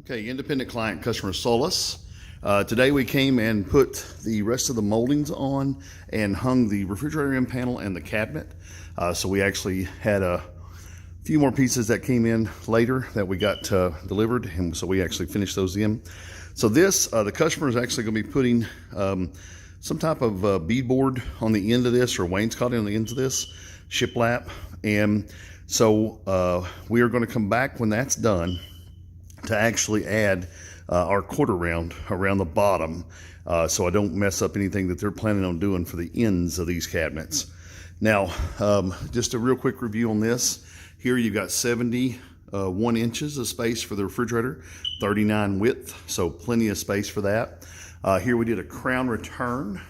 Okay, independent client customer Solus. Today we came and put the rest of the moldings on and hung the refrigerator end panel and the cabinet. So we actually had a few more pieces that came in later that we got delivered, and so we actually finished those in. So this, the customer is actually going to be putting some type of beadboard on the end of this, or wainscoting on the ends of this, shiplap. And so we are going to come back when that's done to actually add our quarter round around the bottom, so I don't mess up anything that they're planning on doing for the ends of these cabinets. Now, just a real quick review on this. Here you've got 71 inches of space for the refrigerator, 39 width, so plenty of space for that. Here we did a crown return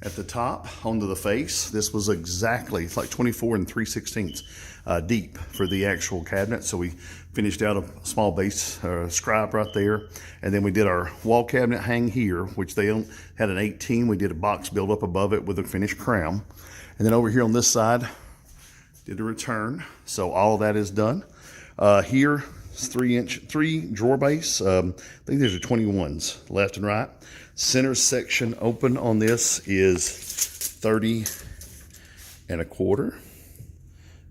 at the top onto the face. This was exactly, it's like 24 and 3/16 deep for the actual cabinet. So we finished out a small base scribe right there. And then we did our wall cabinet hang here, which they had an 18. We did a box build up above it with a finished crown. And then over here on this side, did a return. So all of that is done. Here, it's 3 drawer base. I think there's 21s left and right. Center section open on this is 30 and a quarter.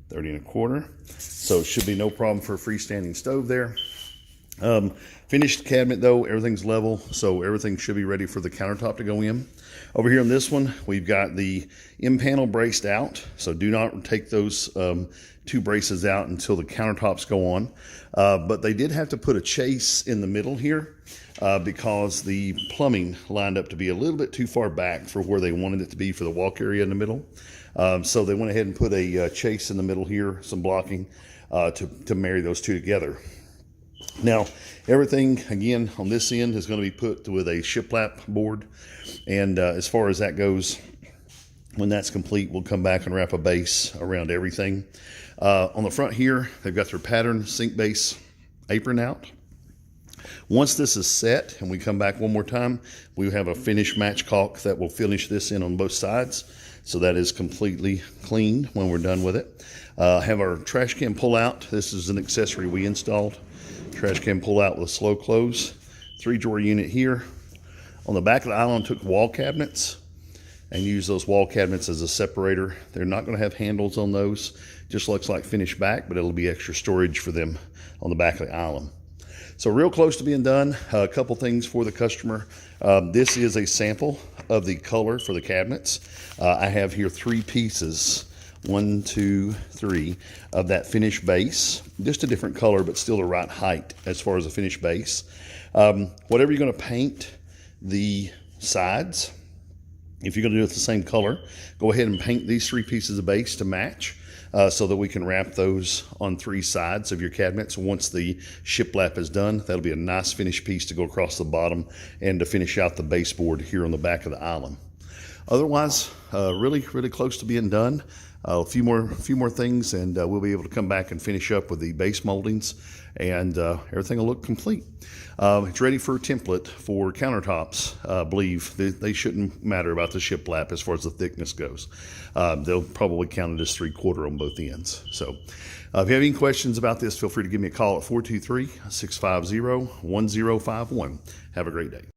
30 and a quarter. So it should be no problem for a freestanding stove there. Finished cabinet though, everything's level, so everything should be ready for the countertop to go in. Over here on this one, we've got the end panel braced out, so do not take those 2 braces out until the countertops go on. But they did have to put a chase in the middle here because the plumbing lined up to be a little bit too far back for where they wanted it to be for the walk area in the middle. So they went ahead and put a chase in the middle here, some blocking to marry those two together. Now, everything, again, on this end is going to be put with a shiplap board. And as far as that goes, when that's complete, we'll come back and wrap a base around everything. On the front here, they've got their pattern sink base apron out. Once this is set and we come back one more time, we have a finished match caulk that will finish this in on both sides. So that is completely clean when we're done with it. Have our trash can pull out. This is an accessory we installed. Trash can pull out with a slow close. 3 drawer unit here. On the back of the island, took wall cabinets and used those wall cabinets as a separator. They're not going to have handles on those. Just looks like finished back, but it'll be extra storage for them on the back of the island. So real close to being done. A couple things for the customer. This is a sample of the color for the cabinets. I have here 3 pieces, 1, 2, 3, of that finished base. Just a different color, but still the right height as far as the finished base. Whatever you're going to paint the sides, if you're going to do it the same color, go ahead and paint these 3 pieces of base to match. So that we can wrap those on 3 sides of your cabinets. Once the shiplap is done, that'll be a nice finished piece to go across the bottom and to finish out the baseboard here on the back of the island. Otherwise, really close to being done. A few more things, and we'll be able to come back and finish up with the base moldings, and everything will look complete. It's ready for a template for countertops. I believe they shouldn't matter about the shiplap as far as the thickness goes. They'll probably count it as 3/4 on both ends. So if you have any questions about this, feel free to give me a call at 423-650-1051. Have a great day.